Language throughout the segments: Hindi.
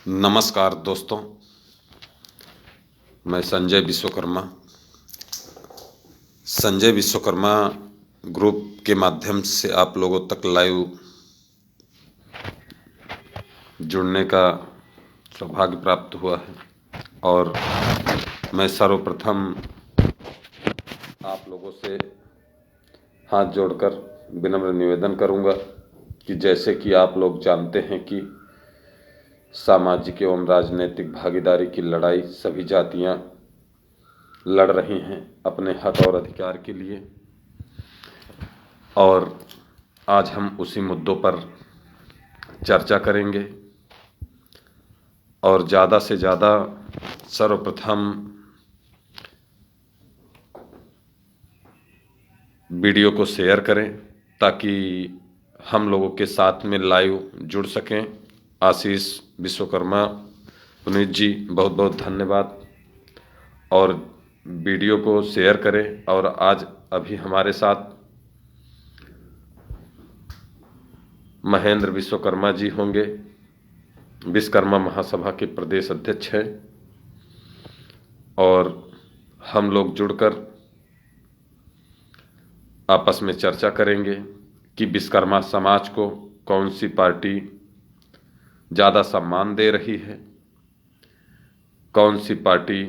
नमस्कार दोस्तों, मैं संजय विश्वकर्मा ग्रुप के माध्यम से आप लोगों तक लाइव जुड़ने का सौभाग्य प्राप्त हुआ है। और मैं सर्वप्रथम आप लोगों से हाथ जोड़कर विनम्र निवेदन करूंगा कि जैसे कि आप लोग जानते हैं कि सामाजिक एवं राजनीतिक भागीदारी की लड़ाई सभी जातियां लड़ रही हैं अपने हक और अधिकार के लिए, और आज हम उसी मुद्दों पर चर्चा करेंगे। और ज़्यादा से ज़्यादा सर्वप्रथम वीडियो को शेयर करें ताकि हम लोगों के साथ में लाइव जुड़ सकें। आशीष विश्वकर्मा पुनीत जी, बहुत बहुत धन्यवाद। और वीडियो को शेयर करें। और आज अभी हमारे साथ महेंद्र विश्वकर्मा जी होंगे, विश्वकर्मा महासभा के प्रदेश अध्यक्ष हैं, और हम लोग जुड़कर आपस में चर्चा करेंगे कि विश्वकर्मा समाज को कौन सी पार्टी ज़्यादा सम्मान दे रही है, कौन सी पार्टी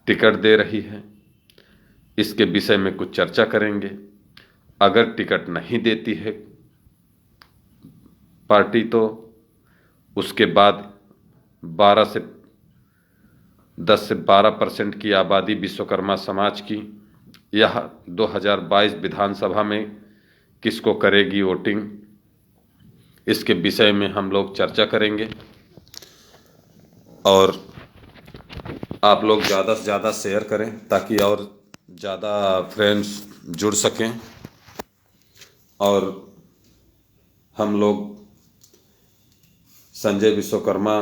टिकट दे रही है। इसके विषय में कुछ चर्चा करेंगे। अगर टिकट नहीं देती है पार्टी तो उसके बाद 10 से 12% की आबादी विश्वकर्मा समाज की यह 2022 विधानसभा में किसको करेगी वोटिंग, इसके विषय में हम लोग चर्चा करेंगे। और आप लोग ज़्यादा से ज़्यादा शेयर करें ताकि और ज़्यादा फ्रेंड्स जुड़ सकें। और हम लोग संजय विश्वकर्मा,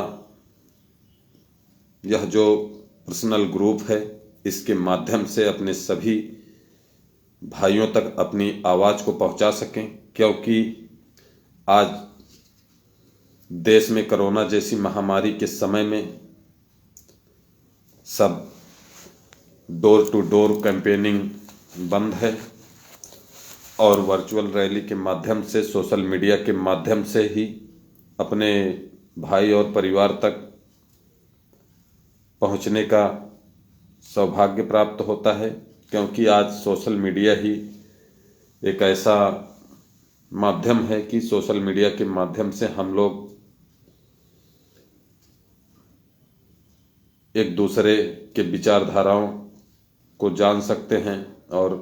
यह जो पर्सनल ग्रुप है, इसके माध्यम से अपने सभी भाइयों तक अपनी आवाज़ को पहुंचा सकें, क्योंकि आज देश में कोरोना जैसी महामारी के समय में सब डोर टू डोर कैंपेनिंग बंद है, और वर्चुअल रैली के माध्यम से, सोशल मीडिया के माध्यम से ही अपने भाई और परिवार तक पहुंचने का सौभाग्य प्राप्त होता है। क्योंकि आज सोशल मीडिया ही एक ऐसा माध्यम है कि सोशल मीडिया के माध्यम से हम लोग एक दूसरे के विचारधाराओं को जान सकते हैं, और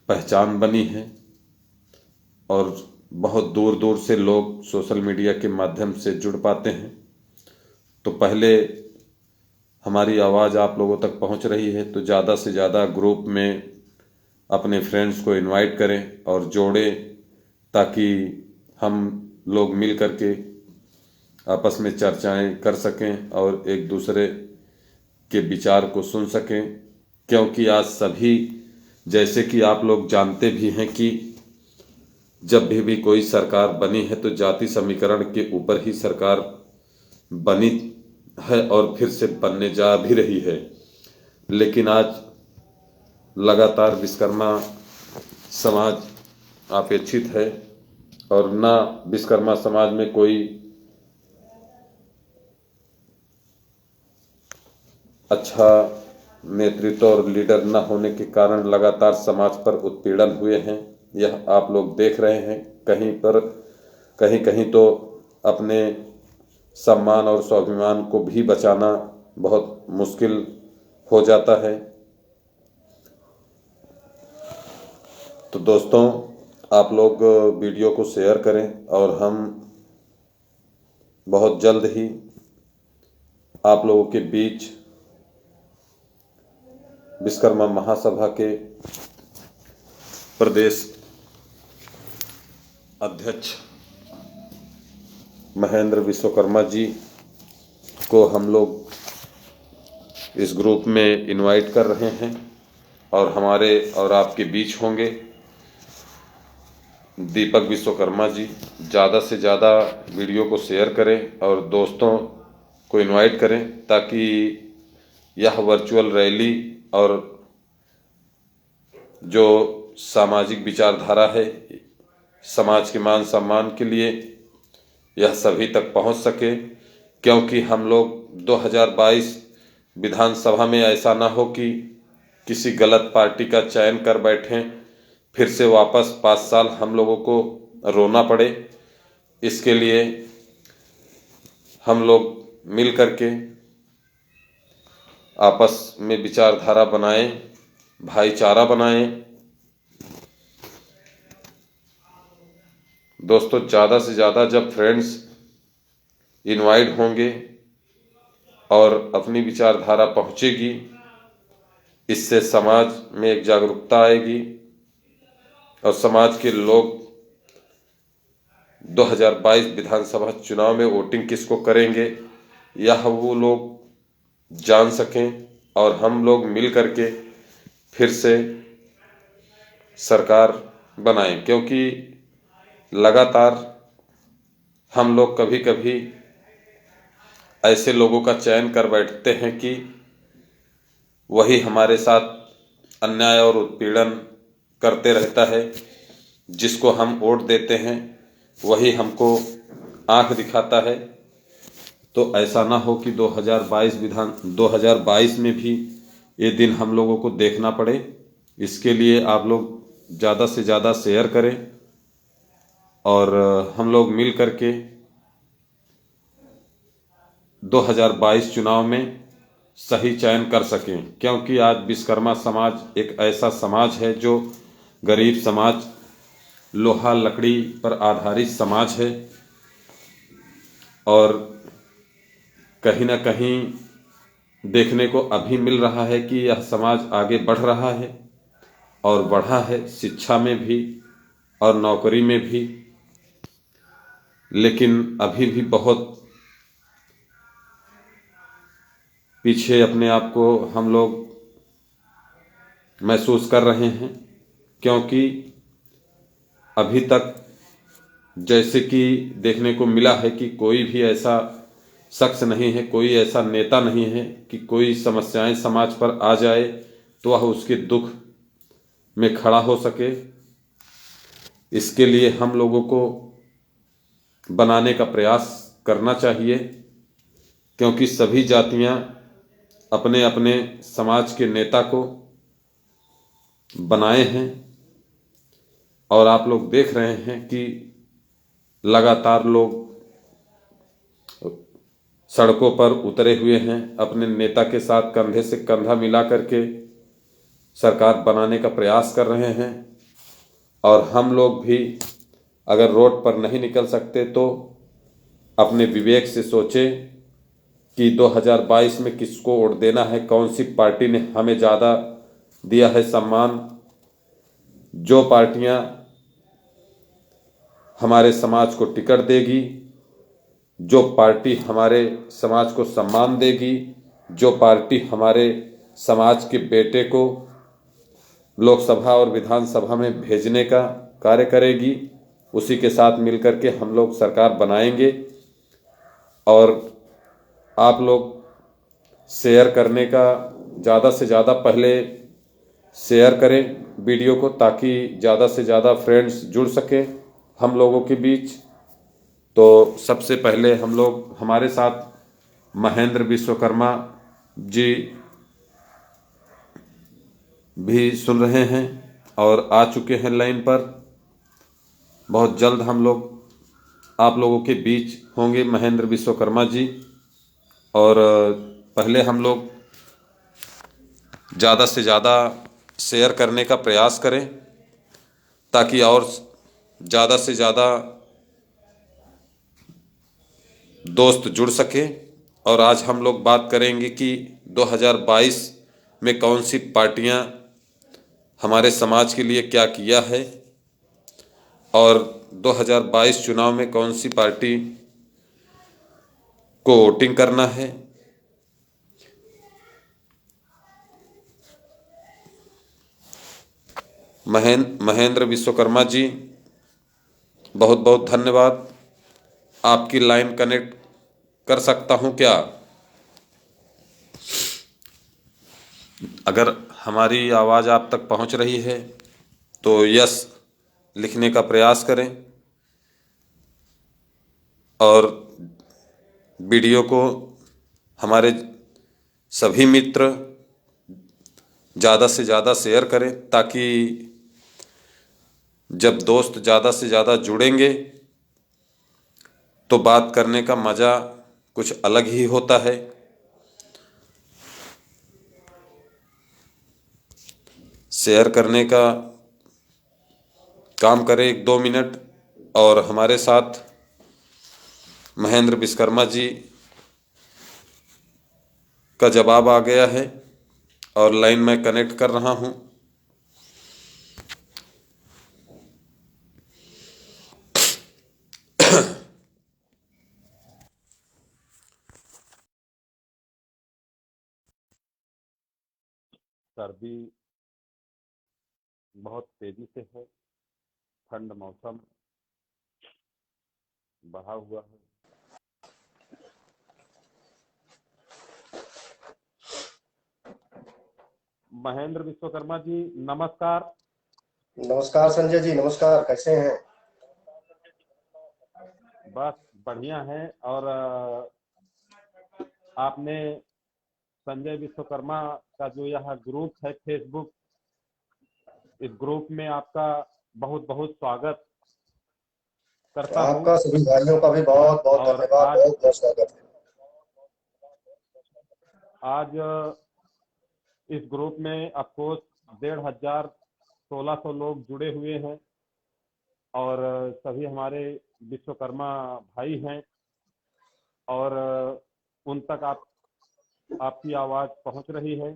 पहचान बनी है। और बहुत दूर दूर से लोग सोशल मीडिया के माध्यम से जुड़ पाते हैं। तो पहले हमारी आवाज़ आप लोगों तक पहुंच रही है तो ज़्यादा से ज़्यादा ग्रुप में अपने फ्रेंड्स को इनवाइट करें और जोड़ें, ताकि हम लोग मिल करके आपस में चर्चाएं कर सकें और एक दूसरे के विचार को सुन सकें। क्योंकि आज सभी, जैसे कि आप लोग जानते भी हैं कि जब भी कोई सरकार बनी है तो जाति समीकरण के ऊपर ही सरकार बनी है और फिर से बनने जा भी रही है। लेकिन आज लगातार विश्वकर्मा समाज अपेक्षित है, और ना विश्वकर्मा समाज में कोई अच्छा नेतृत्व और लीडर न होने के कारण लगातार समाज पर उत्पीड़न हुए हैं। यह आप लोग देख रहे हैं। कहीं कहीं तो अपने सम्मान और स्वाभिमान को भी बचाना बहुत मुश्किल हो जाता है। तो दोस्तों, आप लोग वीडियो को शेयर करें, और हम बहुत जल्द ही आप लोगों के बीच विश्वकर्मा महासभा के प्रदेश अध्यक्ष महेंद्र विश्वकर्मा जी को हम लोग इस ग्रुप में इनवाइट कर रहे हैं, और हमारे और आपके बीच होंगे। दीपक विश्वकर्मा जी। ज़्यादा से ज़्यादा वीडियो को शेयर करें और दोस्तों को इनवाइट करें ताकि यह वर्चुअल रैली और जो सामाजिक विचारधारा है समाज के मान सम्मान के लिए यह सभी तक पहुंच सके। क्योंकि हम लोग 2022 विधानसभा में ऐसा ना हो कि किसी गलत पार्टी का चयन कर बैठें, फिर से वापस 5 साल हम लोगों को रोना पड़े। इसके लिए हम लोग मिल करके आपस में विचारधारा बनाएं, भाईचारा बनाएं। दोस्तों ज़्यादा से ज़्यादा जब फ्रेंड्स इनवाइट होंगे और अपनी विचारधारा पहुंचेगी, इससे समाज में एक जागरूकता आएगी और समाज के लोग 2022 विधानसभा चुनाव में वोटिंग किसको करेंगे यह वो लोग जान सकें और हम लोग मिल करके फिर से सरकार बनाएं। क्योंकि लगातार हम लोग कभी कभी ऐसे लोगों का चयन कर बैठते हैं कि वही हमारे साथ अन्याय और उत्पीड़न करते रहता है। जिसको हम वोट देते हैं वही हमको आंख दिखाता है। तो ऐसा ना हो कि 2022 में भी ये दिन हम लोगों को देखना पड़े। इसके लिए आप लोग ज़्यादा से ज़्यादा शेयर करें और हम लोग मिल करके 2022 चुनाव में सही चयन कर सकें। क्योंकि आज विश्वकर्मा समाज एक ऐसा समाज है जो गरीब समाज, लोहा लकड़ी पर आधारित समाज है और कहीं ना कहीं देखने को अभी मिल रहा है कि यह समाज आगे बढ़ रहा है और बढ़ा है शिक्षा में भी और नौकरी में भी। लेकिन अभी भी बहुत पीछे अपने आप को हम लोग महसूस कर रहे हैं। क्योंकि अभी तक जैसे कि देखने को मिला है कि कोई भी ऐसा शख्स नहीं है, कोई ऐसा नेता नहीं है कि कोई समस्याएं समाज पर आ जाए तो वह उसके दुख में खड़ा हो सके। इसके लिए हम लोगों को बनाने का प्रयास करना चाहिए। क्योंकि सभी जातियां अपने अपने समाज के नेता को बनाए हैं और आप लोग देख रहे हैं कि लगातार लोग सड़कों पर उतरे हुए हैं, अपने नेता के साथ कंधे से कंधा मिला करके सरकार बनाने का प्रयास कर रहे हैं। और हम लोग भी अगर रोड पर नहीं निकल सकते तो अपने विवेक से सोचें कि 2022 में किसको वोट देना है, कौन सी पार्टी ने हमें ज़्यादा दिया है सम्मान। जो पार्टियां हमारे समाज को टिकट देगी, जो पार्टी हमारे समाज को सम्मान देगी, जो पार्टी हमारे समाज के बेटे को लोकसभा और विधानसभा में भेजने का कार्य करेगी, उसी के साथ मिलकर के हम लोग सरकार बनाएंगे। और आप लोग शेयर करने का ज़्यादा से ज़्यादा पहले शेयर करें वीडियो को, ताकि ज़्यादा से ज़्यादा फ्रेंड्स जुड़ सके हम लोगों के बीच। तो सबसे पहले हम लोग हमारे साथ महेंद्र विश्वकर्मा जी भी सुन रहे हैं और आ चुके हैं लाइन पर। बहुत जल्द हम लोग आप लोगों के बीच होंगे महेंद्र विश्वकर्मा जी। और पहले हम लोग ज़्यादा से ज़्यादा शेयर करने का प्रयास करें ताकि और ज़्यादा से ज़्यादा दोस्त जुड़ सके। और आज हम लोग बात करेंगे कि 2022 में कौन सी पार्टियां हमारे समाज के लिए क्या किया है और 2022 चुनाव में कौन सी पार्टी को वोटिंग करना है। महेंद्र विश्वकर्मा जी बहुत बहुत धन्यवाद। आपकी लाइन कनेक्ट कर सकता हूं क्या? अगर हमारी आवाज़ आप तक पहुंच रही है तो यस लिखने का प्रयास करें और वीडियो को हमारे सभी मित्र ज़्यादा से ज़्यादा शेयर करें, ताकि जब दोस्त ज़्यादा से ज़्यादा जुड़ेंगे तो बात करने का मज़ा कुछ अलग ही होता है। शेयर करने का काम करें 1-2 मिनट। और हमारे साथ महेंद्र विश्वकर्मा जी का जवाब आ गया है और लाइन में कनेक्ट कर रहा हूं। सर्दी बहुत तेजी से है, ठंड मौसम बढ़ा हुआ है। महेंद्र विश्वकर्मा जी नमस्कार। नमस्कार संजय जी, नमस्कार। कैसे हैं? बस बढ़िया है। और आपने संजय विश्वकर्मा का जो यह ग्रुप है फेसबुक, इस ग्रुप में आपका बहुत बहुत स्वागत करता हूं। आपका सभी भाइयों का भी बहुत बहुत और धन्यवाद, आज बहुत बहुत स्वागत है। आज इस ग्रुप में अफकोर्स 1500 1600 लोग जुड़े हुए हैं और सभी हमारे विश्वकर्मा भाई हैं। और उन तक आपकी आवाज़ पहुंच रही है।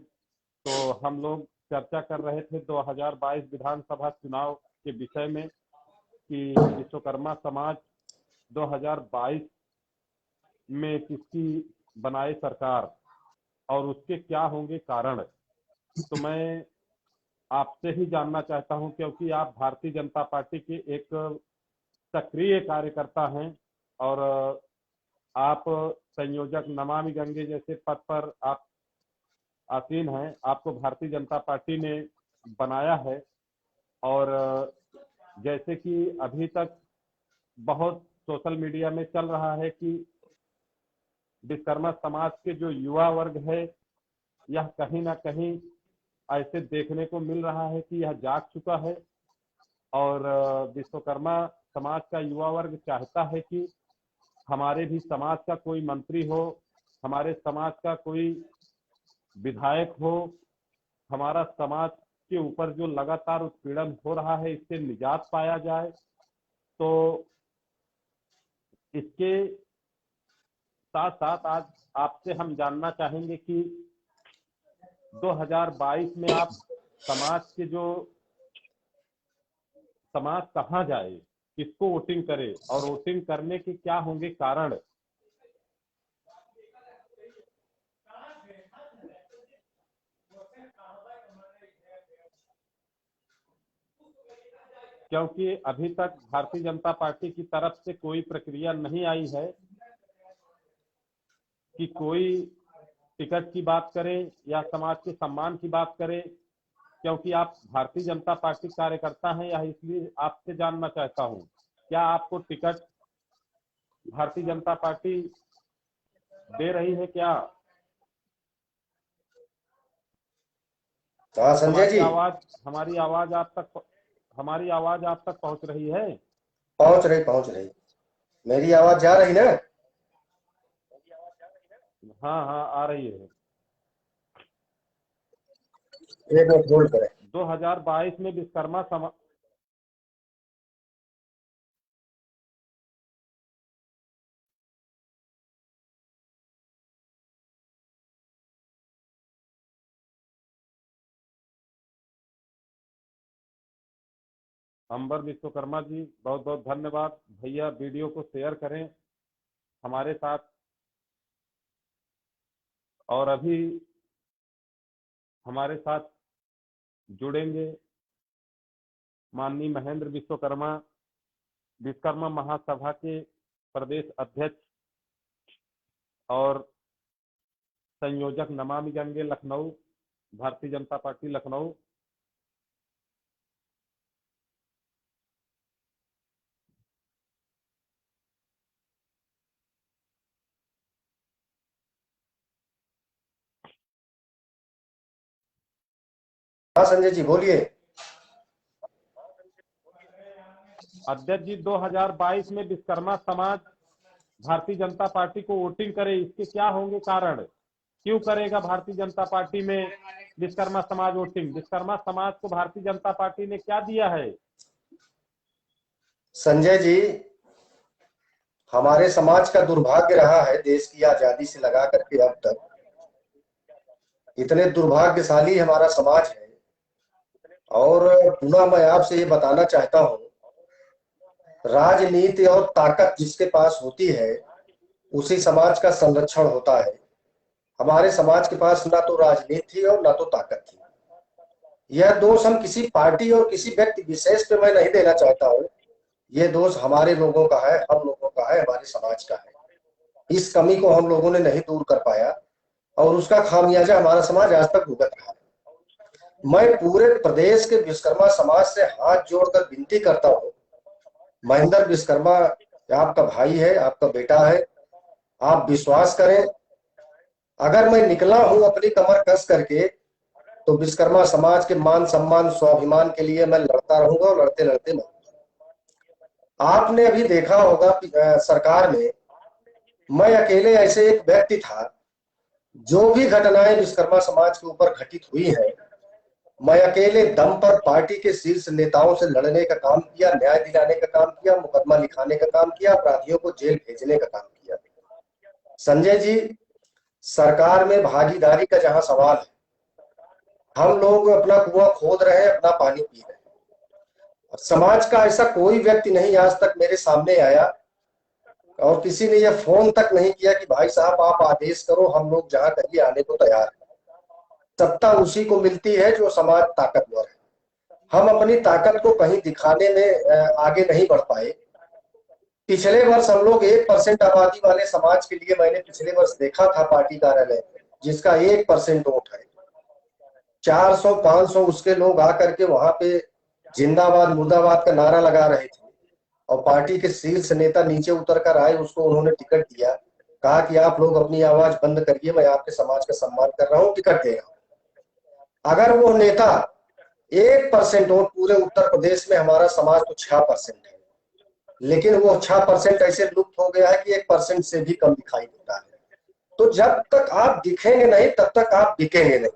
तो हम लोग चर्चा कर रहे थे 2022 विधानसभा चुनाव के विषय में कि विश्वकर्मा समाज 2022 में किसकी बनाए सरकार और उसके क्या होंगे कारण। तो मैं आपसे ही जानना चाहता हूं, क्योंकि आप भारतीय जनता पार्टी के एक सक्रिय कार्यकर्ता हैं और आप संयोजक नमामि गंगे जैसे पद पर आप आसीन हैं। आपको भारतीय जनता पार्टी ने बनाया है और जैसे कि अभी तक बहुत सोशल मीडिया में चल रहा है कि विश्वकर्मा समाज के जो युवा वर्ग है, यह कहीं ना कहीं ऐसे देखने को मिल रहा है कि यह जाग चुका है और विश्वकर्मा समाज का युवा वर्ग चाहता है कि हमारे भी समाज का कोई मंत्री हो, हमारे समाज का कोई विधायक हो, हमारा समाज के ऊपर जो लगातार उत्पीड़न हो रहा है इससे निजात पाया जाए। तो इसके साथ साथ आज आपसे हम जानना चाहेंगे कि 2022 में आप समाज के जो समाज कहाँ जाए, किसको वोटिंग करे और वोटिंग करने के क्या होंगे कारण। क्योंकि अभी तक भारतीय जनता पार्टी की तरफ से कोई प्रक्रिया नहीं आई है कि कोई टिकट की बात करें या समाज के सम्मान की बात करें। क्योंकि आप भारतीय जनता पार्टी कार्यकर्ता हैं, यह इसलिए आपसे जानना चाहता हूं, क्या आपको टिकट भारतीय जनता पार्टी दे रही है क्या? हाँ संजय हमारी जी, आवाज हमारी आवाज आप तक हमारी आवाज आप तक पहुंच रही है? पहुंच रही पहुंच रही। मेरी आवाज जा रही ना? हाँ हाँ आ रही है। एक मिनट होल्ड करें। 2022 में विश्वकर्मा समाज अंबर विश्वकर्मा जी बहुत बहुत धन्यवाद। भैया वीडियो को शेयर करें हमारे साथ। और अभी हमारे साथ जुड़ेंगे माननीय महेंद्र विश्वकर्मा विश्वकर्मा महासभा के प्रदेश अध्यक्ष और संयोजक नमामि गंगे लखनऊ, भारतीय जनता पार्टी लखनऊ। हाँ संजय जी बोलिए। अध्यक्ष जी, 2022 में विश्वकर्मा समाज भारतीय जनता पार्टी को वोटिंग करे, इसके क्या होंगे कारण? क्यों करेगा भारतीय जनता पार्टी में विश्वकर्मा समाज वोटिंग? विश्वकर्मा समाज को भारतीय जनता पार्टी ने क्या दिया है? संजय जी, हमारे समाज का दुर्भाग्य रहा है देश की आजादी से लगा करके अब तक, इतने दुर्भाग्यशाली हमारा समाज है। और पुनः मैं आपसे ये बताना चाहता हूँ, राजनीति और ताकत जिसके पास होती है उसी समाज का संरक्षण होता है। हमारे समाज के पास ना तो राजनीति थी और ना तो ताकत थी। यह दोष हम किसी पार्टी और किसी व्यक्ति विशेष पे मैं नहीं देना चाहता हूँ, ये दोष हमारे लोगों का है, हम लोगों का है, हमारे समाज का है। इस कमी को हम लोगों ने नहीं दूर कर पाया और उसका खामियाजा हमारा समाज आज तक भुगत रहा है। मैं पूरे प्रदेश के विश्वकर्मा समाज से हाथ जोड़कर विनती करता हूँ, महेंद्र विश्वकर्मा आपका भाई है, आपका बेटा है, आप विश्वास करें, अगर मैं निकला हूं अपनी कमर कस करके तो विश्वकर्मा समाज के मान सम्मान स्वाभिमान के लिए मैं लड़ता रहूंगा और लड़ते लड़ते मरूंगा। आपने अभी देखा होगा सरकार में मैं अकेले ऐसे एक व्यक्ति था, जो भी घटनाएं विश्वकर्मा समाज के ऊपर घटित हुई है, मैं अकेले दम पर पार्टी के शीर्ष नेताओं से लड़ने का काम किया, न्याय दिलाने का काम किया, मुकदमा लिखाने का काम किया, अपराधियों को जेल भेजने का काम किया। संजय जी, सरकार में भागीदारी का जहां सवाल है, हम लोग अपना कुआं खोद रहे हैं, अपना पानी पी रहे हैं। समाज का ऐसा कोई व्यक्ति नहीं आज तक मेरे सामने आया और किसी ने यह फोन तक नहीं किया कि भाई साहब आप आदेश करो, हम लोग जहां कहिए आने को तैयार हैं। सत्ता उसी को मिलती है जो समाज ताकतवर है। हम अपनी ताकत को कहीं दिखाने में आगे नहीं बढ़ पाए। पिछले वर्ष हम लोग 1% आबादी वाले समाज के लिए मैंने पिछले वर्ष देखा था पार्टी कार्यालय जिसका 1% वोट है, 400-500 उसके लोग आकर के वहां पे जिंदाबाद मुर्दाबाद का नारा लगा रहे थे और पार्टी के शीर्ष नेता नीचे उतर कर आए, उसको उन्होंने टिकट दिया, कहा कि आप लोग अपनी आवाज बंद करिए, मैं आपके समाज का सम्मान कर रहा हूँ, टिकट दे रहा हूँ। अगर वो नेता 1% वोट, पूरे उत्तर प्रदेश में हमारा समाज तो 6% है, लेकिन वो 6% ऐसे लुप्त हो गया है कि 1% से भी कम दिखाई देता है। तो जब तक आप दिखेंगे नहीं तब तक आप बिकेंगे नहीं।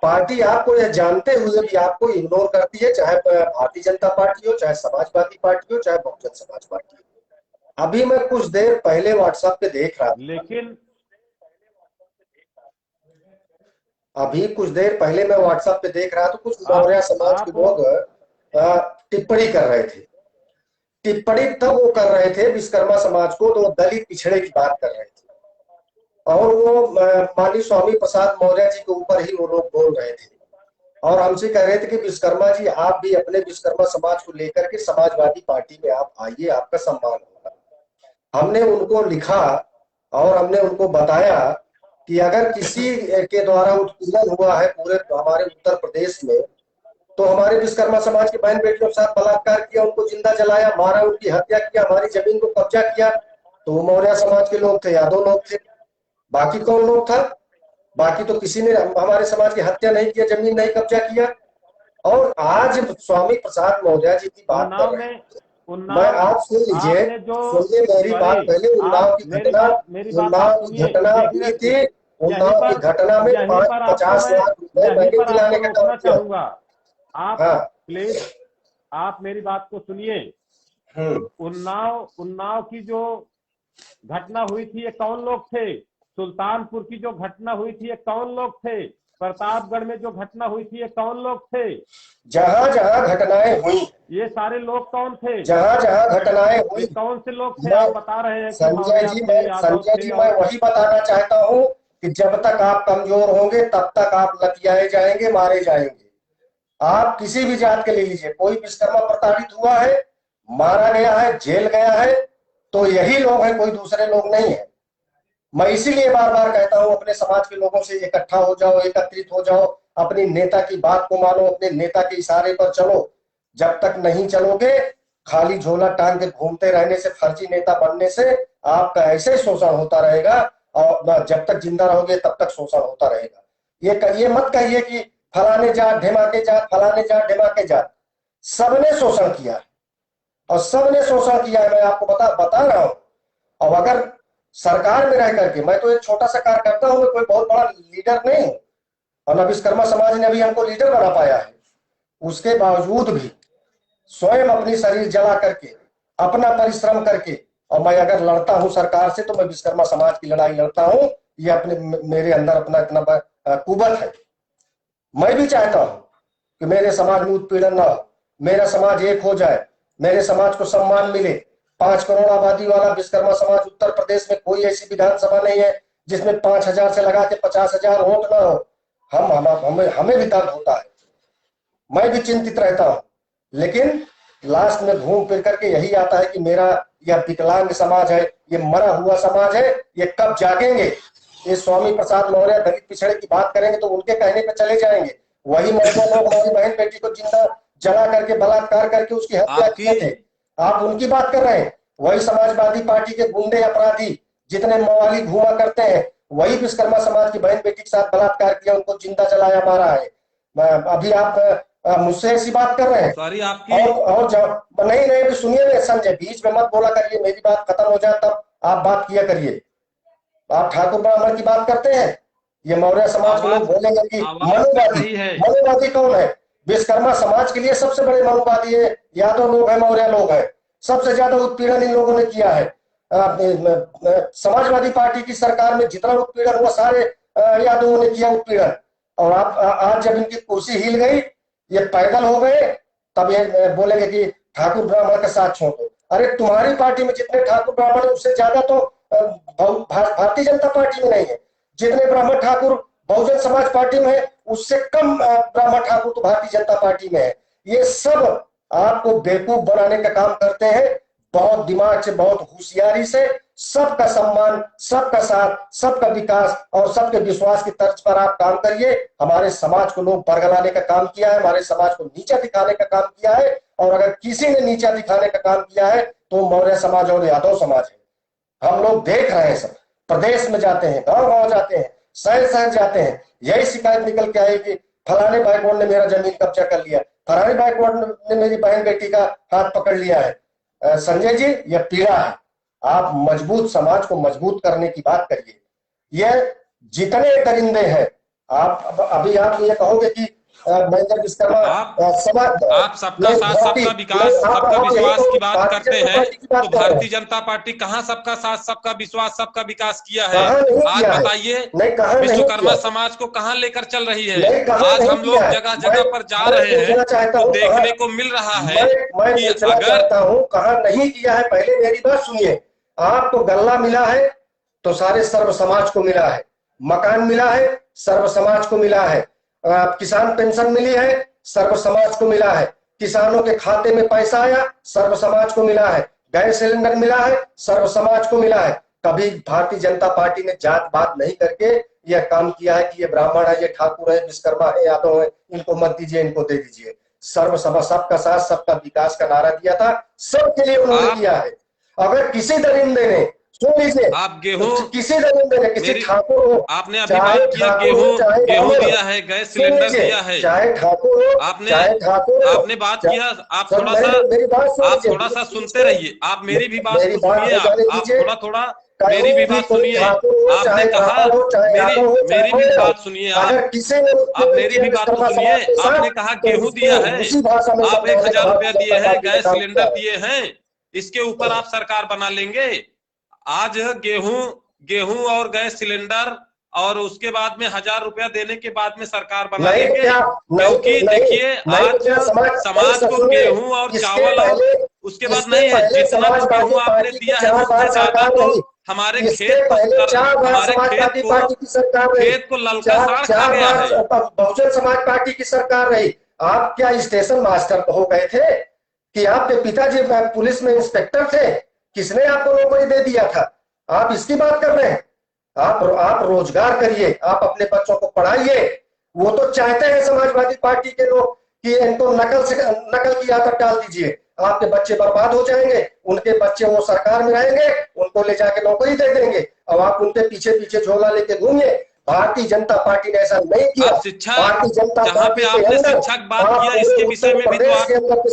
पार्टी आपको यह जानते हुए भी आपको इग्नोर करती है, चाहे भारतीय जनता पार्टी हो, चाहे समाजवादी पार्टी हो, चाहे बहुजन समाज पार्टी हो। अभी मैं कुछ देर पहले व्हाट्सएप पे देख रहा था, लेकिन अभी कुछ देर पहले मैं व्हाट्सएप पे देख रहा था, कुछ मौर्य समाज के लोग टिप्पणी कर रहे थे। टिप्पणी तब वो कर रहे थे विश्वकर्मा समाज को, तो दलित पिछड़े की बात कर रहे थे और वो माननीय स्वामी प्रसाद मौर्य जी के ऊपर ही वो लोग बोल रहे थे और हमसे कह रहे थे कि विश्वकर्मा जी आप भी अपने विश्वकर्मा समाज को लेकर के समाजवादी पार्टी में आप आइए, आपका सम्मान होगा। हमने उनको लिखा और हमने उनको बताया कि अगर किसी के द्वारा उत्पीड़न हुआ है पूरे हमारे उत्तर प्रदेश में, तो हमारे विश्वकर्मा समाज के बहन बेटियों के साथ बलात्कार किया, उनको जिंदा जलाया, मारा, उनकी हत्या किया, हमारी जमीन को कब्जा किया, तो वो मौर्य समाज के लोग थे, यादव लोग थे। बाकी कौन लोग था? बाकी तो किसी ने हमारे समाज की हत्या नहीं किया, जमीन नहीं कब्जा किया। और आज स्वामी प्रसाद मौर्य जी की बात कर रहे हैं, मैं आप सुन लीजिए, सुनिए मेरी बात पहले। उन्नाव की घटना हुई थी, उन्नाव की घटना में 50 लाख रुपए मैंने दिलाने का काम किया। आप प्लीज आप मेरी बात को सुनिए। उन्नाव की जो घटना हुई थी ये कौन लोग थे? सुल्तानपुर की जो घटना हुई थी ये कौन लोग थे? प्रतापगढ़ में जो घटना हुई थी ये कौन लोग थे? जहां जहां घटनाएं हुई ये सारे लोग कौन थे? जहां जहां घटनाएं हुई कौन से लोग थे? आप बता रहे हैं संजय जी, मैं वही बताना चाहता हूं कि जब तक आप कमजोर होंगे तब तक आप लतियाए जाएंगे, मारे जाएंगे। आप किसी भी जात के ले लीजिए, कोई विश्वकर्मा प्रताड़ित हुआ है, मारा गया है, जेल गया है, तो यही लोग हैं, कोई दूसरे लोग नहीं है। मैं इसीलिए बार बार कहता हूं अपने समाज के लोगों से इकट्ठा हो जाओ, एकत्रित हो जाओ, अपनी नेता की बात को मानो, अपने नेता के इशारे पर चलो। जब तक नहीं चलोगे, खाली झोला टांग के घूमते रहने से, फर्जी नेता बनने से आपका ऐसे ही शोषण होता रहेगा, और जब तक जिंदा रहोगे तब तक शोषण होता रहेगा। ये मत कहिए कि फलाने जात ढेमाके जात, फलाने जात ढेमाके जात, सबने शोषण किया है और सबने शोषण किया है। मैं आपको बता रहा हूं। और अगर सरकार में रह करके, मैं तो एक छोटा सा कार्यकर्ता हूं, मैं कोई बहुत बड़ा लीडर नहीं हूं, और न विश्वकर्मा समाज ने अभी हमको लीडर बना पाया है। उसके बावजूद भी स्वयं अपनी शरीर जला करके, अपना परिश्रम करके, और मैं अगर लड़ता हूं सरकार से तो मैं विश्वकर्मा समाज की लड़ाई लड़ता हूं। ये अपने मेरे अंदर अपना इतना कुवत है। मैं भी चाहता हूं कि मेरे समाज में उत्पीड़न ना हो, मेरा समाज एक हो जाए, मेरे समाज को सम्मान मिले। 5 करोड़ आबादी वाला विश्वकर्मा समाज, उत्तर प्रदेश में कोई ऐसी विधानसभा नहीं है जिसमें 5,000 से लगा के 50,000 वोट ना हो। हमें भी दर्द होता है, मैं भी चिंतित रहता हूं, लेकिन लास्ट में घूम फिर करके यही आता है कि मेरा यह विकलांग समाज है, ये मरा हुआ समाज है, ये कब जागेंगे। ये स्वामी प्रसाद मौर्य दलित पिछड़े की बात करेंगे तो उनके कहने पे चले जाएंगे। वही मौजूदा लोग हमारी बहन बेटी को जिंदा जला करके, बलात्कार करके उसकी हत्या किए थे, आप उनकी बात कर रहे हैं। वही समाजवादी पार्टी के गुंडे अपराधी जितने मवाली घुमा करते हैं, वही विश्वकर्मा समाज की बहन बेटी के साथ बलात्कार किया, उनको जिंदा जलाया, मारा है। अभी आप मुझसे ऐसी बात कर रहे हैं। सॉरी आपकी और जब नहीं सुनिए संजय, बीच में मत बोला करिए, मेरी बात खत्म हो जाए तब आप बात किया करिए। आप ठाकुर ब्राह्मण की बात करते हैं, ये मौर्य समाज के लोग बोलेंगे कि मनुवादी कौन है? विश्वकर्मा समाज के लिए सबसे बड़े मनुवादी है यादव लोग हैं, मौर्य लोग हैं। सबसे ज्यादा उत्पीड़न इन लोगों ने किया है। समाजवादी पार्टी की सरकार में जितना उत्पीड़न हुआ सारे यादवों ने किया उत्पीड़न। और आप आज जब इनकी कुर्सी हिल गई, ये पैदल हो गए, तब ये बोलेंगे कि ठाकुर ब्राह्मण का साथ छोड़ दो। अरे तुम्हारी पार्टी में जितने ठाकुर ब्राह्मण है उससे ज्यादा तो भारतीय जनता पार्टी में नहीं है। जितने ब्राह्मण ठाकुर बहुजन समाज पार्टी में है उससे कम ब्राह्मण ठाकुर तो भारतीय जनता पार्टी में है। ये सब आपको बेवकूफ बनाने का काम करते हैं। बहुत दिमाग से, बहुत होशियारी से सबका सम्मान, सबका साथ, सबका विकास और सबके विश्वास की तर्ज पर आप काम करिए। हमारे समाज को लोग बरगलाने का काम किया है, हमारे समाज को नीचा दिखाने का काम किया है, और अगर किसी ने नीचा दिखाने का काम किया है तो मौर्य समाज और यादव समाज है। हम लोग देख रहे हैं, सब प्रदेश में जाते हैं, गांव गांव जाते हैं, शहर शहर जाते हैं, यही शिकायत निकल के आई कि फलाने बाइकवर्ड ने मेरा जमीन कब्जा कर लिया, फलाने बाइकवर्ड ने मेरी बहन बेटी का हाथ पकड़ लिया है। संजय जी, यह पीड़ा है। आप मजबूत समाज को मजबूत करने की बात करिए। यह जितने दरिंदे हैं, आप अभी आप ये कहोगे कि महेंद्र विश्वकर्मा समाज, आप सबका साथ, सबका विकास, सबका विश्वास की बात करते हैं, तो भारतीय जनता पार्टी कहाँ सबका साथ, सबका विश्वास, सबका विकास किया है? आज बताइए, विश्वकर्मा समाज को कहाँ लेकर चल रही है? आज हम लोग जगह जगह पर जा रहे हैं तो देखने को मिल रहा है कि अगर कहाँ नहीं किया है। पहले मेरी बात सुनिए। आपको गल्ला मिला है तो सारे सर्व समाज को मिला है, मकान मिला है सर्व समाज को मिला है, किसान पेंशन मिली है सर्व समाज को मिला है, किसानों के खाते में पैसा आया सर्व समाज को मिला है, गैस सिलेंडर मिला है सर्व समाज को मिला है। कभी भारतीय जनता पार्टी ने जात बात नहीं करके यह काम किया है कि ये ब्राह्मण है, ये ठाकुर है, विश्वकर्मा है, यादव है, इनको मत दीजिए, इनको दे दीजिए। सर्व सभा, सबका साथ, सबका विकास का नारा दिया था, सबके लिए उन्होंने किया है। अगर किसी दरिंदे ने, सुन लीजिए, आप गेहूं, किसी दरिंदे ने, किसी ठाकुर हो, आपने अभी बात किया गेहूं दिया है, गैस सिलेंडर दिया है, चाहे ठाकुर हो, आपने बात किया। आप थोड़ा सा सुनते रहिए, आप मेरी भी बात सुनिए, आप थोड़ा मेरी भी बात सुनिए। आपने कहा मेरी भी बात सुनिए, आप मेरी भी बात सुनिए। आपने कहा गेहूं दिया है, आप 1,000 रुपया दिए हैं, गैस सिलेंडर दिए हैं, इसके ऊपर आप सरकार बना लेंगे। आज गेहूं और गैस सिलेंडर और उसके बाद में 1,000 रुपया देने के बाद में सरकार बना लेंगे, क्योंकि देखिए आज समाज को गेहूं और चावल और उसके बाद नहीं है। जितना गेहूं आपने दिया है उससे ज्यादा तो हमारे खेत को ललका साड़ खा गया है। बहुजन समाज पार्टी की सरकार रही। आप क्या स्टेशन मास्टर हो गए थे? कि आपके पिताजी पुलिस में इंस्पेक्टर थे, किसने आपको नौकरी दे दिया था? आप इसकी बात कर रहे हैं? आप रोजगार करिए, आप अपने बच्चों को पढ़ाइए। वो तो चाहते हैं समाजवादी पार्टी के लोग कि इनको नकल की आदत डाल दीजिए, आपके बच्चे बर्बाद हो जाएंगे, उनके बच्चे वो सरकार में रहेंगे, उनको ले जाके नौकरी दे देंगे, अब आप उनके पीछे पीछे झोला लेके घूमिए। भारतीय जनता पार्टी ने ऐसा नहीं किया। शिक्षा, भारतीय जनता जहाँ पे आपने शिक्षा की बात किया, इसके विषय में भी तो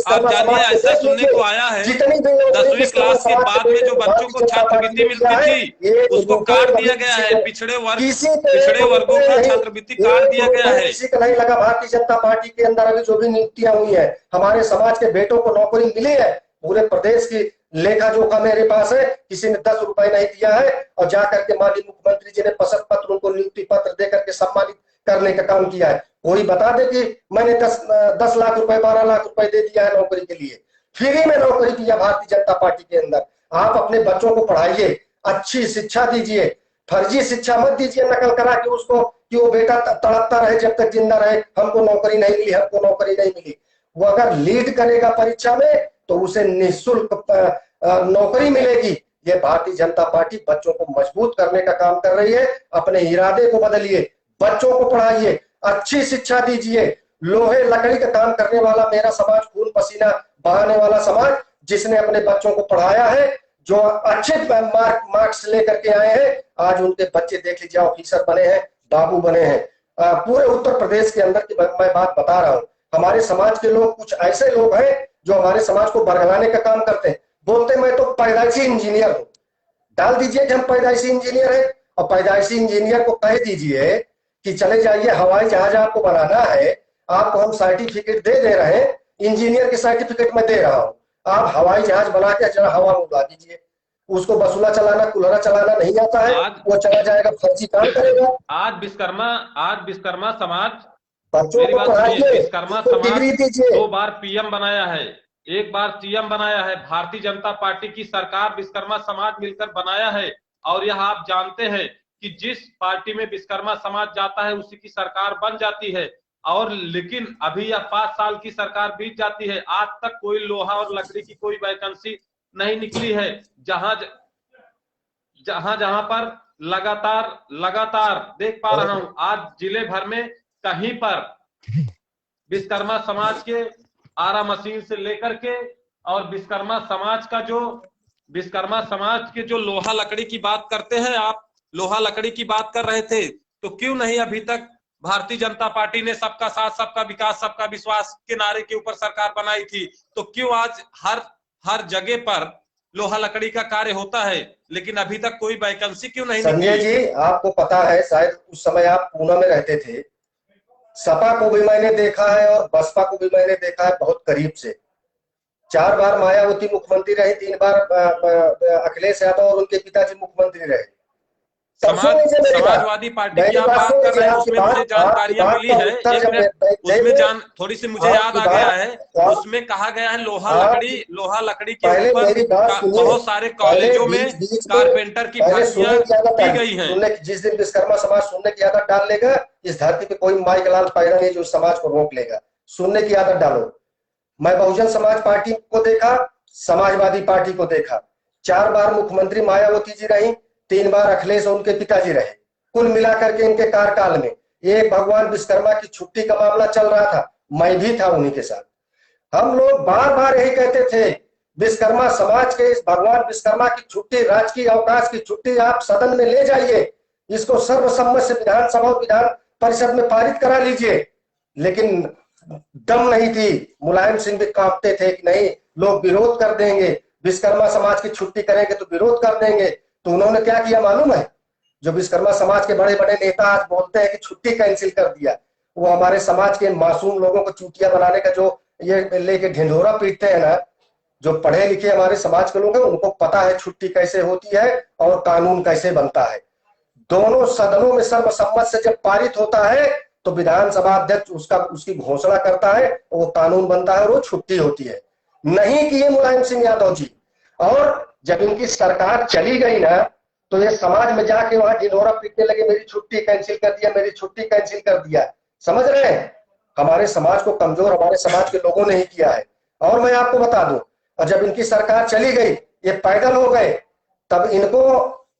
आप जानिए, ऐसा सुनने को आया है 10वीं क्लास के बाद में जो बच्चों को छात्रवृत्ति मिलती थी उसको काट दिया गया है, पिछड़े वर्गों का छात्रवृत्ति काट दिया गया है। किसी को नहीं लगा भारतीय जनता पार्टी के अंदर अभी जो भी नियुक्तियां हुई है, हमारे समाज के बेटों को नौकरी मिली है। पूरे प्रदेश की लेखा जोखा मेरे पास है, किसी ने 10 रुपए नहीं दिया है, और जाकर के माननीय मुख्यमंत्री जी ने पसंद पत्र उनको नियुक्ति पत्र देकर के सम्मानित करने का काम किया है। कोई बता दे कि मैंने 10 लाख रुपए 12 लाख रुपए दे दिया है नौकरी के लिए। फ्री में नौकरी किया भारतीय जनता पार्टी के अंदर। आप अपने बच्चों को पढ़ाइए, अच्छी शिक्षा दीजिए, फर्जी शिक्षा मत दीजिए नकल करा के उसको कि वो बेटा तड़पता रहे जब तक जिंदा रहे, हमको नौकरी नहीं मिली, हमको नौकरी नहीं मिली। वो अगर लीड करेगा परीक्षा में तो उसे निःशुल्क नौकरी मिलेगी। ये भारतीय जनता पार्टी बच्चों को मजबूत करने का काम कर रही है। अपने इरादे को बदलिए, बच्चों को पढ़ाइए, अच्छी शिक्षा दीजिए। लोहे लकड़ी का काम करने वाला मेरा समाज, खून पसीना बहाने वाला समाज, जिसने अपने बच्चों को पढ़ाया है, जो अच्छे मार्क्स लेकर के आए हैं, आज उनके बच्चे देख लीजिए ऑफिसर बने हैं, बाबू बने हैं। पूरे उत्तर प्रदेश के अंदर की मैं बात बता रहा हूं। हमारे समाज के लोग, कुछ ऐसे लोग हैं जो हमारे समाज को बरगलाने का काम करते हैं, बोलते मैं तो पैदाइशी इंजीनियर हूं। डाल दीजिए कि हम पैदाइशी इंजीनियर हैं, और पैदाइशी इंजीनियर को कह दीजिए कि चले जाइए, हवाई जहाज आपको बनाना है, आपको हम सर्टिफिकेट दे रहे हैं, इंजीनियर के सर्टिफिकेट में दे रहा हूं, आप हवाई जहाज बना के जरा हवा में उड़ा दीजिए। उसको बसुला चलाना, कुल्हड़ा चलाना नहीं आता है, वो चला जाएगा, फर्जी काम करेगा। आज विश्वकर्मा समाज, बच्चों को पढ़ाइए, विश्वकर्मा समाज 2 बार पीएम बनाया है, 1 बार सीएम बनाया है। भारतीय जनता पार्टी की सरकार विश्वकर्मा समाज मिलकर बनाया है। और यह आप जानते हैं कि जिस पार्टी में विश्वकर्मा समाज जाता है उसी की सरकार बन जाती है। और लेकिन अभी यह 5 साल की सरकार बीत जाती है, आज तक कोई लोहा और लकड़ी की कोई वैकेंसी नहीं निकली है। जहां पर लगातार देख पा रहा हूं, आज जिले भर में कहीं पर विश्वकर्मा समाज के आरा मशीन से लेकर के, और विश्वकर्मा समाज के जो लोहा लकड़ी की बात करते हैं, आप लोहा लकड़ी की बात कर रहे थे, तो क्यों नहीं अभी तक भारतीय जनता पार्टी ने सबका साथ सबका विकास सबका विश्वास के नारे के ऊपर सरकार बनाई थी? तो क्यों आज हर जगह पर लोहा लकड़ी का कार्य होता है, लेकिन अभी तक कोई वैकेंसी क्यों नहीं? संजय जी, आपको पता है, शायद उस समय आप पूना में रहते थे, सपा को भी मैंने देखा है और बसपा को भी मैंने देखा है बहुत करीब से। 4 बार मायावती मुख्यमंत्री रही, 3 बार अखिलेश यादव और उनके पिताजी मुख्यमंत्री रहे। समाजवादी पार्टी की आप बात कर रहे हैं, उसमें मुझे जानकारियां मिली है, उसमें थोड़ी सी मुझे याद आ गया है, उसमें कहा गया है लोहा लकड़ी के ऊपर बहुत सारे कॉलेजों में कारपेंटर की भर्तियां की गई हैं। जिस दिन विश्वकर्मा समाज सुनने की आदत डाल लेगा, इस धरती पे कोई माइक लाल पैदा नहीं जो समाज को रोक लेगा। सुनने की आदत डालो। मैं बहुजन समाज पार्टी को देखा, समाजवादी पार्टी को देखा, 4 बार मुख्यमंत्री मायावती जी रही, 3 बार अखिलेश और उनके पिताजी रहे। कुल मिलाकर के इनके कार्यकाल में एक भगवान विश्वकर्मा की छुट्टी का मामला चल रहा था, मैं भी था उन्हीं के साथ। हम लोग बार बार यही कहते थे, विश्वकर्मा समाज के इस भगवान विश्वकर्मा की छुट्टी, राजकीय अवकाश की छुट्टी आप सदन में ले जाइए, इसको सर्वसम्मत से विधानसभा और विधान परिषद में पारित करा लीजिए। लेकिन दम नहीं थी, मुलायम सिंह भी कांपते थे कि नहीं, लोग विरोध कर देंगे, विश्वकर्मा समाज की छुट्टी करेंगे तो विरोध कर देंगे। तो उन्होंने क्या किया मालूम है? जो विश्वकर्मा समाज के बड़े बड़े नेता आज बोलते हैं कि छुट्टी कैंसिल कर दिया, वो हमारे समाज के मासूम लोगों को चूतिया बनाने का जो ये लेके ढिंढोरा पीटते हैं ना, जो पढ़े लिखे हमारे समाज के लोग हैं, उनको पता है छुट्टी कैसे होती है और कानून कैसे बनता है। दोनों सदनों में सर्वसम्मत से जब पारित होता है तो विधानसभा अध्यक्ष उसकी घोषणा करता है, वो कानून बनता है और वो छुट्टी होती है। नहीं किए मुलायम सिंह यादव जी। और जब इनकी सरकार चली गई ना, तो ये समाज में जाके वहां ढिंढोरा पीटने लगे, मेरी छुट्टी कैंसिल कर दिया, मेरी छुट्टी कैंसिल कर दिया। समझ रहे हैं? हमारे समाज को कमजोर हमारे समाज के लोगों ने ही किया है। और मैं आपको बता दूं, और जब इनकी सरकार चली गई, ये पैदल हो गए, तब इनको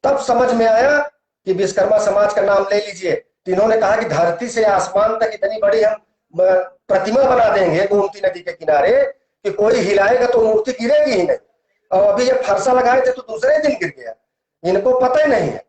तब समझ में आया कि विश्वकर्मा समाज का नाम ले लीजिए। तो इन्होंने कहा कि धरती से आसमान तक इतनी बड़ी हम प्रतिमा बना देंगे गोमती नदी के किनारे कि कोई हिलाएगा तो मूर्ति गिरेगी ही नहीं। और अभी ये फरसा लगाए थे तो दूसरे दिन गिर गया, इनको पता ही नहीं है।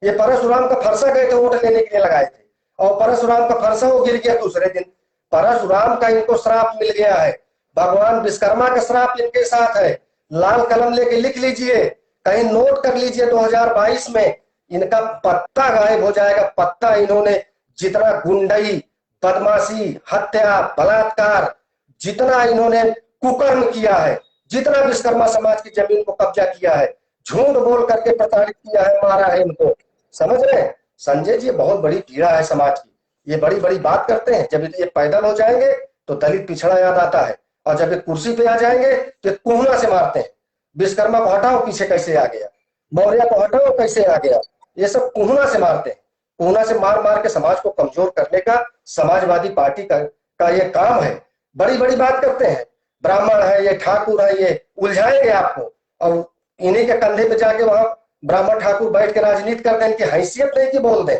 ये परशुराम का फरसा गए थे वोट लेने के लिए लगाए थे, और परशुराम का फरसा वो गिर गया दूसरे दिन। परशुराम का इनको श्राप मिल गया है, भगवान विश्वकर्मा का श्राप इनके साथ है। लाल कलम लेके लिख लीजिए, कहीं नोट कर लीजिए, 2022 में इनका पत्ता गायब हो जाएगा, पत्ता। इन्होंने जितना गुंडई, बदमाशी, हत्या, बलात्कार, जितना इन्होंने कुकर्म किया है, जितना विश्वकर्मा समाज की जमीन को कब्जा किया है, झूठ बोल करके प्रताड़ित किया है, मारा है इनको, समझ रहे हैं संजय जी? ये बहुत बड़ी पीड़ा है समाज की। ये बड़ी बड़ी बात करते हैं, जब ये पैदल हो जाएंगे तो दलित पिछड़ा याद आता है, और जब ये कुर्सी पे आ जाएंगे तो कोहना से मारते हैं। विश्वकर्मा को हटाओ, पीछे कैसे आ गया, मौर्य को हटाओ, कैसे आ गया, ये सब कोहना से मारते हैं। कोहना से मार मार के समाज को कमजोर करने का समाजवादी पार्टी का ये काम है। बड़ी बड़ी बात करते हैं, ब्राह्मण है, ये ठाकुर है, ये उलझाएंगे आपको, और इन्हीं के कंधे पे जाके वहां ब्राह्मण ठाकुर बैठ के राजनीति करते हैं। इनकी हैसियत नहीं कि बोल दें।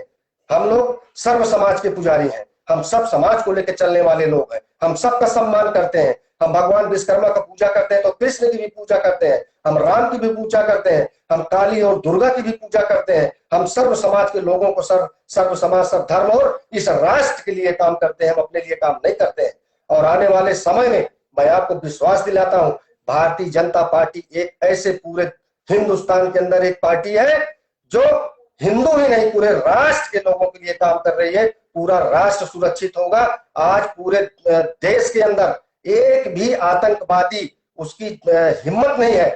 हम लोग सर्व समाज के पुजारी हैं, हम सब समाज को लेकर चलने वाले लोग हैं, हम सबका सम्मान करते हैं। हम भगवान विश्वकर्मा का पूजा करते हैं तो कृष्ण की भी पूजा करते हैं, हम राम की भी पूजा करते हैं, हम काली और दुर्गा की भी पूजा करते हैं। हम सर्व समाज के लोगों को सर्व समाज, सर्व धर्म और इस राष्ट्र के लिए काम करते हैं, हम अपने लिए काम नहीं करते हैं। और आने वाले समय में मैं आपको विश्वास दिलाता हूं, भारतीय जनता पार्टी एक ऐसे पूरे हिंदुस्तान के अंदर एक पार्टी है जो हिंदू ही नहीं पूरे राष्ट्र के लोगों के लिए काम कर रही है। पूरा राष्ट्र सुरक्षित होगा। आज पूरे देश के अंदर एक भी आतंकवादी, उसकी हिम्मत नहीं है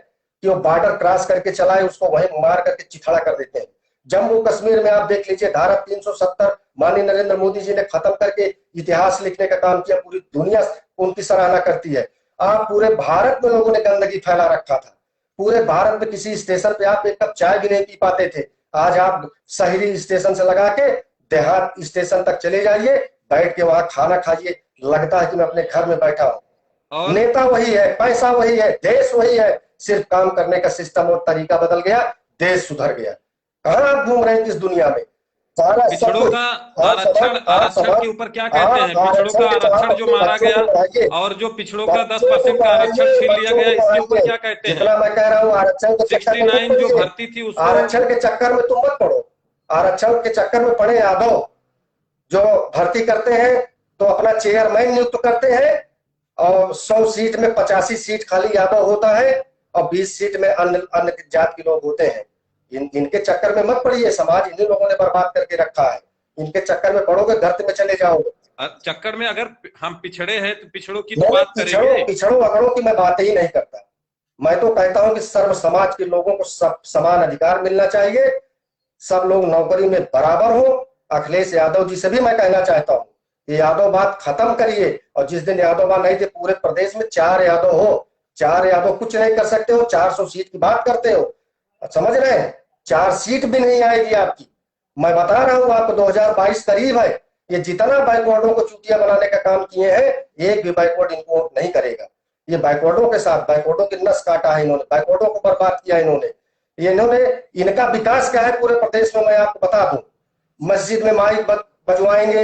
कि वो बॉर्डर क्रॉस करके चलाए, उसको वहीं मार करके चिथड़ा कर देते हैं। जम्मू कश्मीर में आप देख लीजिए, धारा 370 माननीय नरेंद्र मोदी जी ने खत्म करके इतिहास लिखने का काम किया, पूरी दुनिया उनकी सराहना करती है। आप पूरे भारत में लोगों ने गंदगी फैला रखा था, पूरे भारत में किसी स्टेशन पे आप एक कप चाय भी नहीं पी पाते थे। आज आप शहरी स्टेशन से लगा के देहात स्टेशन तक चले जाइए, बैठ के वहां खाना खाइए, लगता है कि मैं अपने घर में बैठा हूँ। नेता वही है, पैसा वही है, देश वही है, सिर्फ काम करने का सिस्टम और तरीका बदल गया, देश सुधर गया। कहाँ आप घूम रहे हैं इस दुनिया में? पिछड़ों का आरक्षण के ऊपर क्या कहते हैं? पिछड़ों का आरक्षण जो मारा गया और जो पिछड़ों का 10% का आरक्षण छीन लिया गया, इसके ऊपर क्या कहते हैं? मैं कह रहा हूँ आरक्षण के 69 जो भर्ती थी उसको आरक्षण के चक्कर में तुम मत पड़ो। आरक्षण के चक्कर में पड़े यादव जो भर्ती करते हैं तो अपना चेयरमैन नियुक्त करते हैं, और 100 सीट में 85 सीट खाली यादव होता है और 20 सीट में अन्य जात के लोग होते हैं। इनके चक्कर में मत पड़िए, समाज इन्हीं लोगों ने बर्बाद करके रखा है। इनके चक्कर में पड़ोगे गर्त में चले जाओगे। चक्कर में अगर हम पिछड़े हैं तो पिछड़ों की तो बात करेंगे। पिछड़ों अगड़ों की मैं बात ही नहीं करता। मैं तो कहता हूं कि सर्व समाज के लोगों को सब समान अधिकार मिलना चाहिए, सब लोग नौकरी में बराबर हो। अखिलेश यादव जी से भी मैं कहना चाहता हूँ, ये यादव बात खत्म करिए। और जिस दिन यादव बात नहीं थे, पूरे प्रदेश में 4 यादव हो, 4 यादव कुछ नहीं कर सकते हो, 400 सीट की बात करते हो, समझ रहे हैं? 4 सीट भी नहीं आएगी आपकी। मैं बता रहा हूं आपको, 2022 करीब है। ये जितना बैकवर्डों को चूतिया बनाने का काम किए हैं, एक भी बैकवर्ड इनको नहीं करेगा। ये बैकवर्डों के साथ, बैकवर्डों की नस काटा है इन्होंने, बैकवर्डों को बर्बाद किया इन्होंने। इनका विकास क्या है पूरे प्रदेश में मैं आपको बता दूं। मस्जिद में माइक बजवाएंगे,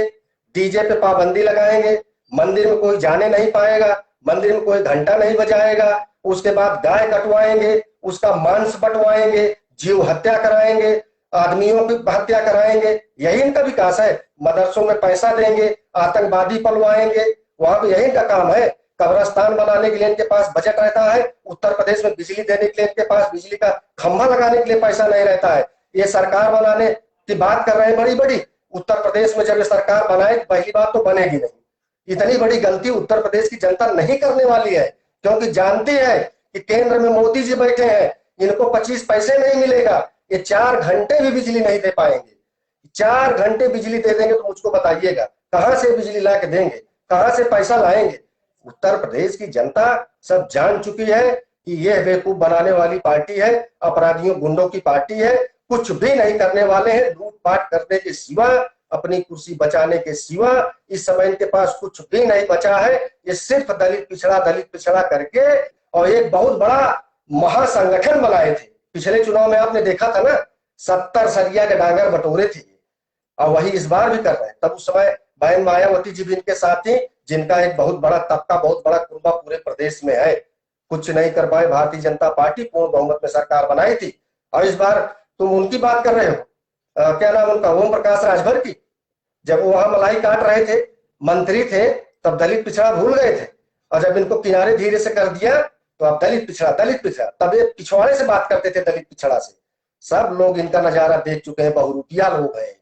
डीजे पे पाबंदी लगाएंगे, मंदिर में कोई जाने नहीं पाएगा, मंदिर में कोई घंटा नहीं बजाएगा, उसके बाद गाय कटवाएंगे, उसका मांस बंटवाएंगे, जीव हत्या कराएंगे, आदमियों की हत्या कराएंगे। यही इनका विकास है। मदरसों में पैसा देंगे, आतंकवादी पलवाएंगे, वहां भी यही इनका काम है। कब्रस्तान बनाने के लिए इनके पास बजट रहता है, उत्तर प्रदेश में बिजली देने के लिए इनके पास बिजली का खंभा लगाने के लिए पैसा नहीं रहता है। ये सरकार बनाने की बात कर रहे हैं बड़ी बड़ी। उत्तर प्रदेश में जब ये सरकार बनाए, पहली बात तो बनेगी नहीं। इतनी बड़ी गलती उत्तर प्रदेश की जनता नहीं करने वाली है, क्योंकि जानती है कि केंद्र में मोदी जी बैठे हैं, इनको 25 पैसे नहीं मिलेगा। ये 4 घंटे भी बिजली नहीं दे पाएंगे। 4 घंटे बिजली दे देंगे तो मुझको बताइएगा कहां से बिजली ला के देंगे, कहां से पैसा लाएंगे? उत्तर प्रदेश की जनता सब जान चुकी है कि यह बेवकूफ बनाने वाली पार्टी है, अपराधियों गुंडों की पार्टी है, कुछ भी नहीं करने वाले हैं, लूटपाट करने के सिवा अपनी कुर्सी बचाने के सिवा इस समय इनके पास कुछ भी नहीं बचा है। ये सिर्फ दलित पिछड़ा करके और एक बहुत बड़ा महासंगठन बनाए थे। पिछले चुनाव में आपने देखा था ना, 70 सरिया के डांगर बटोरे थे और वही इस बार भी कर रहे हैं। तब उस समय बहन मायावती जी भी इनके साथ थी, जिनका एक बहुत बड़ा तबका, बहुत बड़ा कुर्बा पूरे प्रदेश में है। कुछ नहीं कर पाए भारतीय जनता पार्टी, पूर्ण बहुमत में सरकार बनाई थी। और इस बार तुम उनकी बात कर रहे हो, क्या नाम उनका, ओम प्रकाश राजभर की। जब वो वहां मलाई काट रहे थे, मंत्री थे, तब दलित पिछड़ा भूल गए थे, और जब इनको किनारे धीरे से कर दिया तो अब दलित पिछड़ा। तब ये पिछवाड़े से बात करते थे, दलित पिछड़ा से। सब लोग इनका नजारा देख चुके हैं, बहुरूपिया लोग हैं।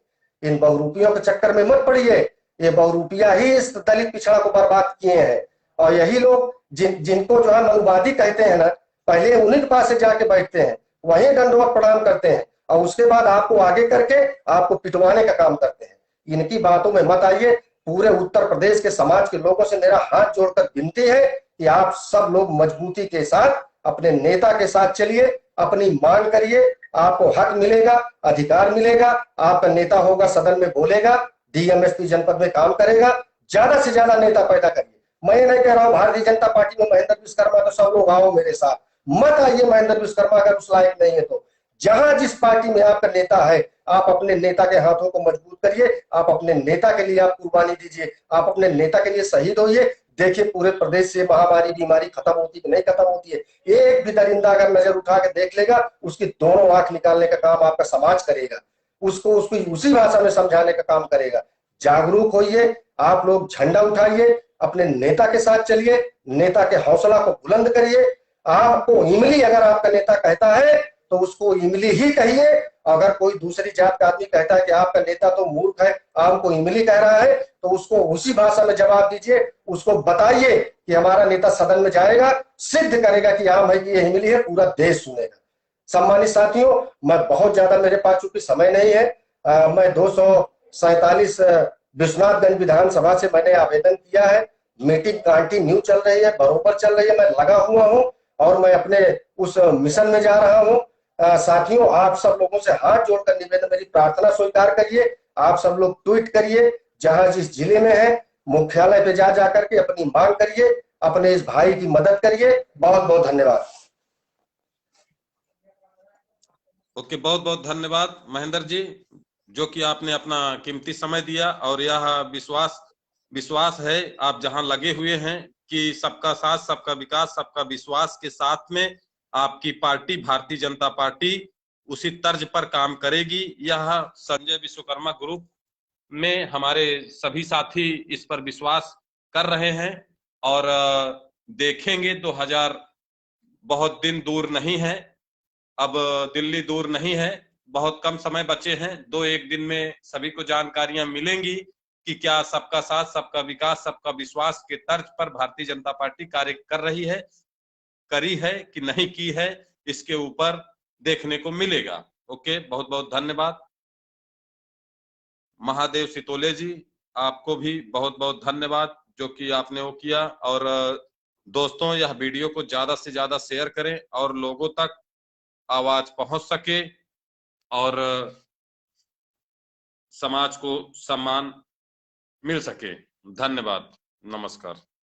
इन बहुरूपियों के चक्कर में मत पड़िए, ये बहुरूपिया ही इस दलित पिछड़ा को बर्बाद किए हैं। और यही लोग जिनको जो है मनुवादी कहते हैं ना, पहले उन्हीं के पास से जाके बैठते हैं, वहीं दंडवत प्रणाम करते हैं, और उसके बाद आपको आगे करके आपको पिटवाने का काम करते हैं। इनकी बातों में मत आइए। पूरे उत्तर प्रदेश के समाज के लोगों से मेरा हाथ जोड़कर विनती है कि आप सब लोग मजबूती के साथ अपने नेता के साथ चलिए, अपनी मांग करिए, आपको हक मिलेगा, अधिकार मिलेगा। आपका नेता होगा, सदन में बोलेगा, डीएमएसपी जनपद में काम करेगा। ज्यादा से ज्यादा नेता पैदा करिए। मैं नहीं कह रहा हूं भारतीय जनता पार्टी में महेंद्र विश्वकर्मा, तो सब लोग आओ मेरे साथ, मत आइए महेंद्र विश्वकर्मा अगर उस लायक नहीं है तो। जहां जिस पार्टी में आपका नेता है, आप अपने नेता के हाथों को मजबूत करिए, आप अपने नेता के लिए आप कुर्बानी दीजिए, आप अपने नेता के लिए शहीद होइए। देखिए पूरे प्रदेश से महामारी बीमारी खत्म होती है कि नहीं खत्म होती है। एक भी दरिंदा अगर नजर उठा के देख लेगा, उसकी दोनों आंख निकालने का काम आपका समाज करेगा, उसको उसी भाषा में समझाने का काम करेगा। जागरूक होइए, आप लोग झंडा उठाइए, अपने नेता के साथ चलिए, नेता के हौसला को बुलंद करिए। आपको इमली अगर आपका नेता कहता है तो उसको इमली ही कहिए। अगर कोई दूसरी जात का आदमी कहता है कि आपका नेता तो मूर्ख है, आपको इमली कह रहा है, तो उसको उसी भाषा में जवाब दीजिए। उसको बताइए कि हमारा नेता सदन में जाएगा, सिद्ध करेगा कि हाँ भाई ये इमली है, पूरा देश सुनेगा। सम्मानित साथियों, मैं बहुत ज्यादा, मेरे पास चूंकि समय नहीं है, मैं 247 विश्वनाथगंज विधानसभा से मैंने आवेदन किया है। मीटिंग कंटिन्यू चल रही है, बरोबर चल रही है, मैं लगा हुआ हूं और मैं अपने उस मिशन में जा रहा हूं। साथियों, आप सब लोगों से हाथ जोड़कर निवेदन, मेरी प्रार्थना स्वीकार करिए। आप सब लोग ट्वीट करिए, जहां जिस जिले में है मुख्यालय पे जा करके अपनी मांग करिए, अपने इस भाई की मदद करिए। बहुत बहुत धन्यवाद। ओके, बहुत बहुत धन्यवाद महेंद्र जी, जो कि आपने अपना कीमती समय दिया। और यह विश्वास है, आप जहां लगे हुए हैं कि सबका साथ, सबका विकास, सबका विश्वास के साथ में आपकी पार्टी भारतीय जनता पार्टी उसी तर्ज पर काम करेगी। यह संजय विश्वकर्मा ग्रुप में हमारे सभी साथी इस पर विश्वास कर रहे हैं और देखेंगे। 2000 बहुत दिन दूर नहीं है, अब दिल्ली दूर नहीं है, बहुत कम समय बचे हैं। 2-1 दिन में सभी को जानकारियां मिलेंगी कि क्या सबका साथ, सबका विकास, सबका विश्वास के तर्ज पर भारतीय जनता पार्टी कार्य करी है कि नहीं की है, इसके ऊपर देखने को मिलेगा। ओके, बहुत बहुत धन्यवाद। महादेव सितोले जी, आपको भी बहुत बहुत धन्यवाद जो कि आपने वो किया। और दोस्तों, यह वीडियो को ज्यादा से ज्यादा शेयर करें और लोगों तक आवाज पहुंच सके और समाज को सम्मान मिल सके। धन्यवाद, नमस्कार।